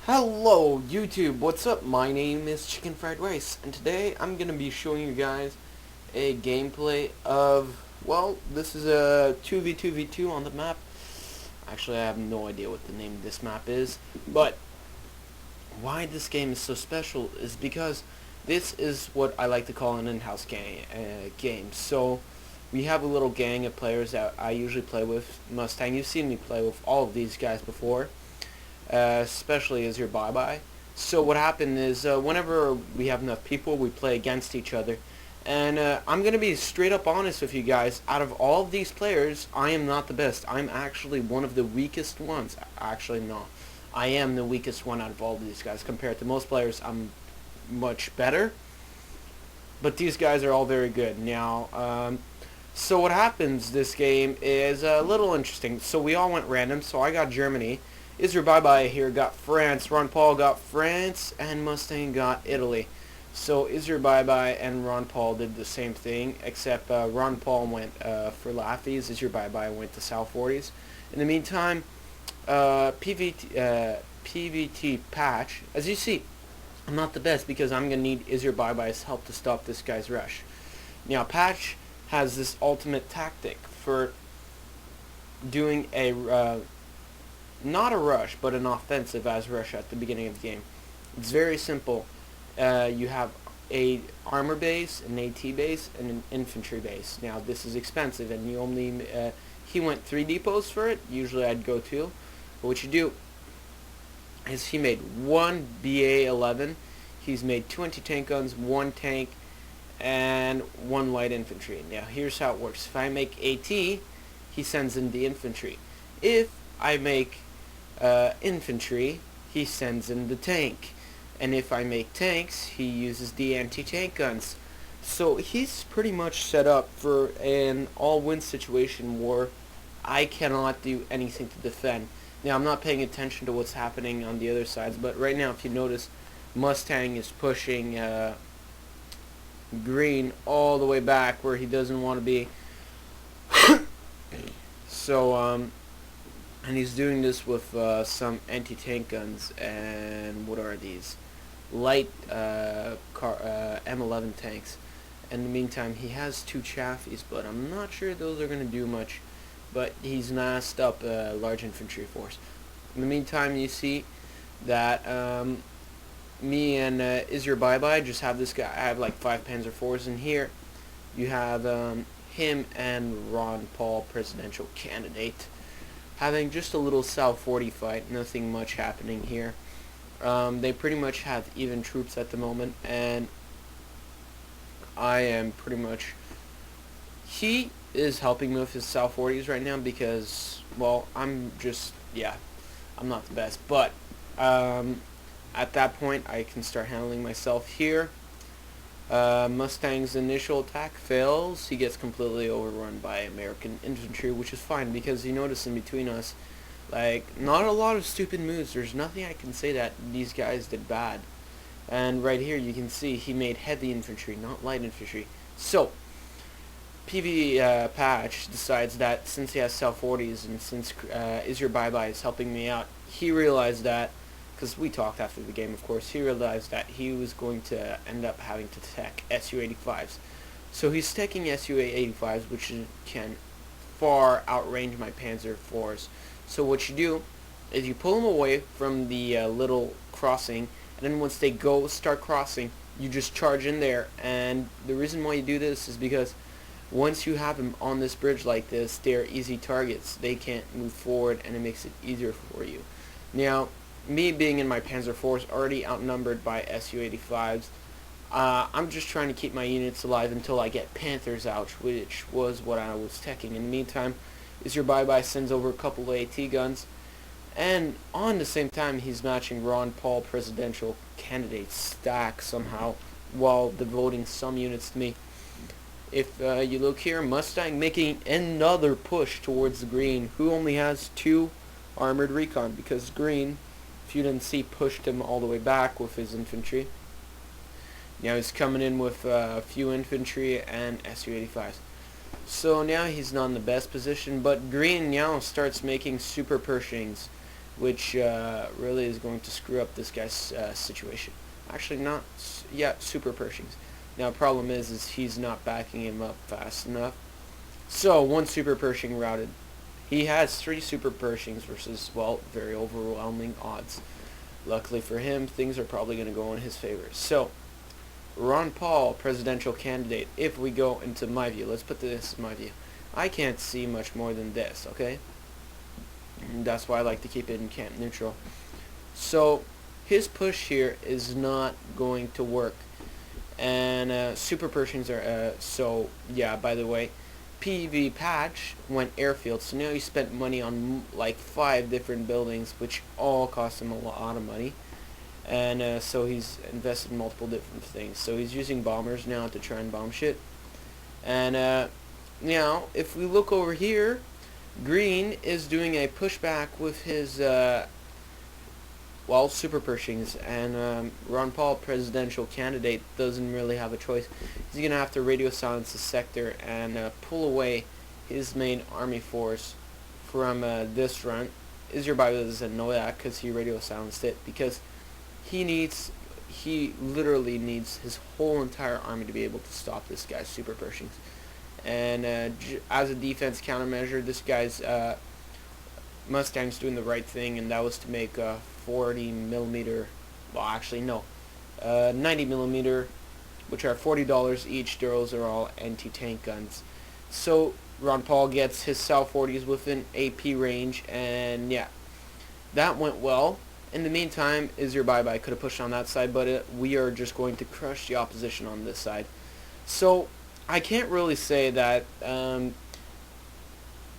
Hello YouTube, what's up? My name is Chicken Fried Rice, and today I'm going to be showing you guys a gameplay of, well, this is a 2v2v2 on the map. Actually, I have no idea what the name of this map is, but why this game is so special is because this is what I like to call an in-house game. So, we have a little gang of players that I usually play with. Mustang, you've seen me play with all of these guys before. Especially as your bye-bye. So what happened is whenever we have enough people, we play against each other. And I'm going to be straight up honest with you guys. Out of all of these players, I am not the best. I'm actually one of the weakest ones. Actually, no. I am the weakest one out of all of these guys. Compared to most players, I'm much better. But these guys are all very good. Now, so what happens this game is a little interesting. So we all went random. So I got Germany. Israel Bye-Bye here got France, Ron Paul got France, and Mustang got Italy. So Israel Bye-Bye and Ron Paul did the same thing, except Ron Paul went for Laffy's, Israel Bye-Bye went to South 40s. In the meantime, PVT Patch, as you see, I'm not the best because I'm going to need Israel Bye-Bye's help to stop this guy's rush. Now Patch has this ultimate tactic for doing a not a rush, but an offensive as rush at the beginning of the game. It's very simple. You have a armor base, an AT base, and an infantry base. Now this is expensive, and you only he went 3 depots for it. Usually I'd go 2. But what you do is he made 1 BA-11. He's made 2 anti-tank guns, 1 tank, and 1 light infantry. Now here's how it works. If I make AT, he sends in the infantry. If I make infantry, he sends in the tank. And if I make tanks, he uses the anti-tank guns. So he's pretty much set up for an all-win situation where I cannot do anything to defend. Now, I'm not paying attention to what's happening on the other sides, but right now, if you notice, Mustang is pushing green all the way back where he doesn't want to be. So, and he's doing this with some anti-tank guns, and what are these? Light M11 tanks. In the meantime, he has 2 chaffies, but I'm not sure those are going to do much. But he's massed up a large infantry force. In the meantime, you see that me and Israel Bye-Bye just have this guy. I have like 5 Panzer IVs in here. You have him and Ron Paul, presidential candidate, having just a little South 40 fight, nothing much happening here. They pretty much have even troops at the moment, and I am pretty much... He is helping me with his South 40s right now because, well, I'm just, yeah, I'm not the best. But at that point, I can start handling myself here. Mustang's initial attack fails. He gets completely overrun by American infantry, which is fine because you notice in between us, like, not a lot of stupid moves. There's nothing I can say that these guys did bad. And right here you can see he made heavy infantry, not light infantry. So, Patch decides that since he has South 40s and since Israel Bye-Bye is helping me out, he realized that, because we talked after the game, of course, he realized that he was going to end up having to tech Su-85s. So he's teching Su-85s, which can far outrange my Panzer IVs. So what you do is you pull them away from the little crossing, and then once they start crossing, you just charge in there. And the reason why you do this is because once you have them on this bridge like this, they're easy targets. They can't move forward, and it makes it easier for you. Now, me being in my Panzer IVs, already outnumbered by Su-85s, I'm just trying to keep my units alive until I get Panthers out, which was what I was teching. In the meantime, Israel Bye-Bye sends over a couple of AT guns, and on the same time, he's matching Ron Paul presidential candidate stack somehow, while devoting some units to me. If you look here, Mustang making another push towards the green, who only has 2 armored recon, because green, if you didn't see, pushed him all the way back with his infantry. Now he's coming in with a few infantry and Su-85s. So now he's not in the best position, but green now starts making super Pershings. which really is going to screw up this guy's situation. Actually, not yet. Super Pershings. Now, problem is he's not backing him up fast enough. So one Super Pershing routed. He has 3 Super Pershings versus, well, very overwhelming odds. Luckily for him, things are probably going to go in his favor. So, Ron Paul, presidential candidate, if we go into my view, let's put this in my view. I can't see much more than this, okay? And that's why I like to keep it in camp neutral. So, his push here is not going to work. And Super Pershings are, so, yeah, by the way, PV Patch went airfield, so now he spent money on like 5 different buildings, which all cost him a lot of money. And so he's invested in multiple different things. So he's using bombers now to try and bomb shit. And now, if we look over here, Green is doing a pushback with his, well, Super Pershings. And Ron Paul, presidential candidate, doesn't really have a choice. He's going to have to radio silence the sector and pull away his main army force from this front. Israel doesn't know that because he radio silenced it, because he literally needs his whole entire army to be able to stop this guy's Super Pershings. And as a defense countermeasure, this guy's Mustang's doing the right thing, and that was to make 40 millimeter, well, actually no, 90 millimeter, which are $40 each. Those are all anti-tank guns. So Ron Paul gets his South 40s within AP range, and yeah, that went well. In the meantime, Is Your Bye-Bye could have pushed on that side, but we are just going to crush the opposition on this side. So I can't really say that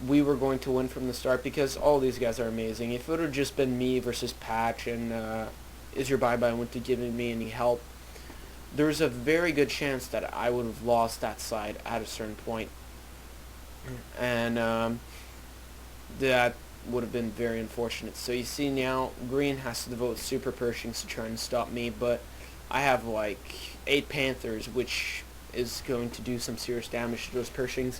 we were going to win from the start, because all these guys are amazing. If it would have just been me versus Patch and Is Your Bye-Bye wouldn't have given me any help, there's a very good chance that I would have lost that side at a certain point. And that would have been very unfortunate. So you see now, Green has to devote Super Pershings to try and stop me, but I have like 8 Panthers, which is going to do some serious damage to those Pershings.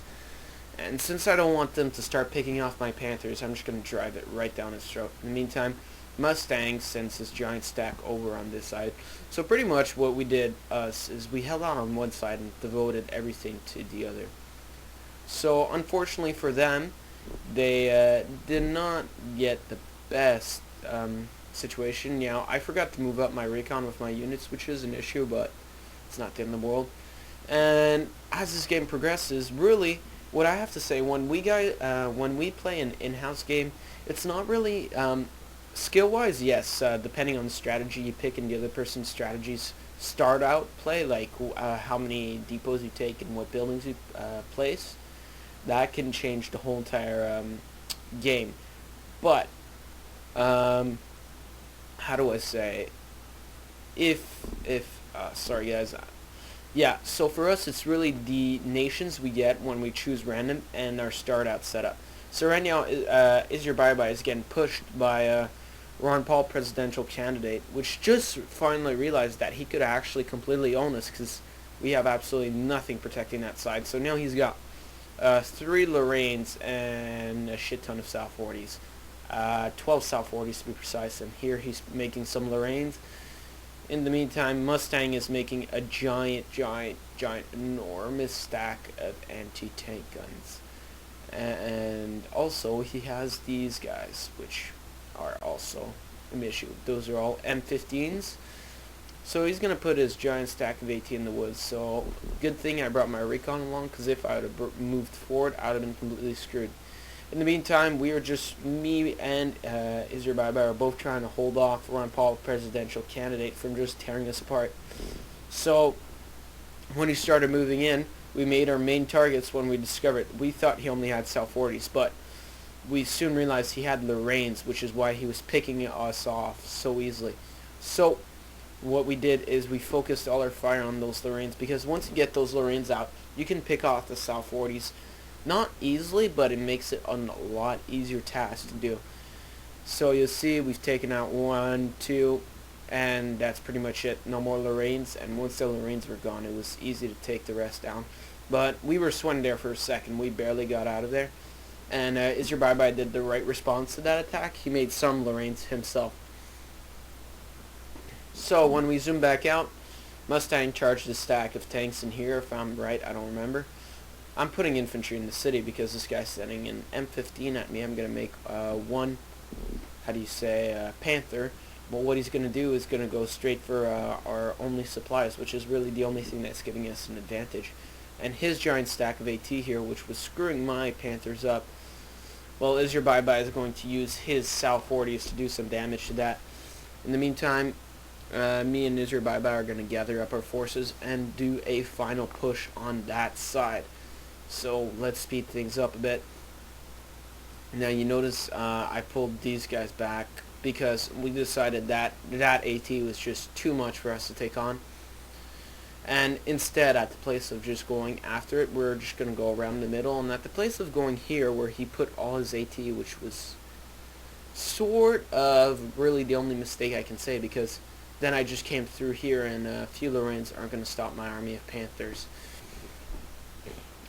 And since I don't want them to start picking off my Panthers, I'm just going to drive it right down his throat. In the meantime, Mustang sends his giant stack over on this side. So pretty much what we did is we held on one side and devoted everything to the other. So unfortunately for them, they did not get the best situation. Now, I forgot to move up my recon with my units, which is an issue, but it's not the end of the world. And as this game progresses, really, what I have to say, when we play an in-house game, it's not really skill-wise. Yes, depending on the strategy you pick and the other person's strategies start out play, like how many depots you take and what buildings you place, that can change the whole entire game. But how do I say? Sorry guys. Yeah, so for us, it's really the nations we get when we choose random and our start out setup. So right now, Is Your Bye-Bye is getting pushed by Ron Paul, presidential candidate, which just finally realized that he could actually completely own us, because we have absolutely nothing protecting that side. So now he's got 3 Lorraines and a shit ton of South 40s. 12 South 40s to be precise, and here he's making some Lorraines. In the meantime, Mustang is making a giant, enormous stack of anti-tank guns. And also, he has these guys, which are also an issue. Those are all M15s. So he's going to put his giant stack of AT in the woods. So, good thing I brought my recon along, because if I would have moved forward, I would have been completely screwed. In the meantime, we are just, me and Is Your Bye-Bye are both trying to hold off Ron Paul, presidential candidate, from just tearing us apart. So, when he started moving in, we made our main targets when we discovered. We thought he only had South 40s, but we soon realized he had Lorraines, which is why he was picking us off so easily. So, what we did is we focused all our fire on those Lorraines, because once you get those Lorraines out, you can pick off the South 40s. Not easily, but it makes it a lot easier task to do. So you'll see we've taken out 1, 2, and that's pretty much it. No more Lorraines, and once the Lorraines were gone, it was easy to take the rest down. But we were sweating there for a second. We barely got out of there. And Is Your Bye Bye did the right response to that attack. He made some Lorraines himself. So when we zoom back out, Mustang charged a stack of tanks in here, if I'm right, I don't remember. I'm putting infantry in the city because this guy's sending an M15 at me. I'm going to make Panther. Well, what he's going to do is going to go straight for our only supplies, which is really the only thing that's giving us an advantage. And his giant stack of AT here, which was screwing my Panthers up, well, Is Your Bye Bye is going to use his Sal 40s to do some damage to that. In the meantime, me and Is Your Bye Bye are going to gather up our forces and do a final push on that side. So let's speed things up a bit. Now you notice I pulled these guys back because we decided that AT was just too much for us to take on. And instead, at the place of just going after it, we're just going to go around the middle. And at the place of going here, where he put all his AT, which was sort of really the only mistake I can say, because then I just came through here, and a few Lorraines aren't going to stop my army of Panthers.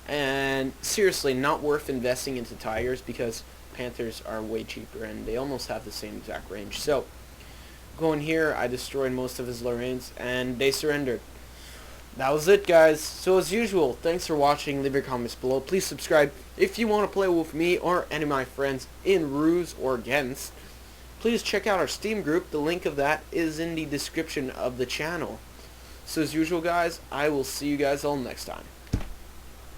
And seriously, not worth investing into Tigers, because Panthers are way cheaper, and they almost have the same exact range. So, going here, I destroyed most of his Lorraines, and they surrendered. That was it, guys. So as usual, thanks for watching. Leave your comments below. Please subscribe if you want to play with me or any of my friends in Ruse or Against. Please check out our Steam group. The link of that is in the description of the channel. So as usual, guys, I will see you guys all next time.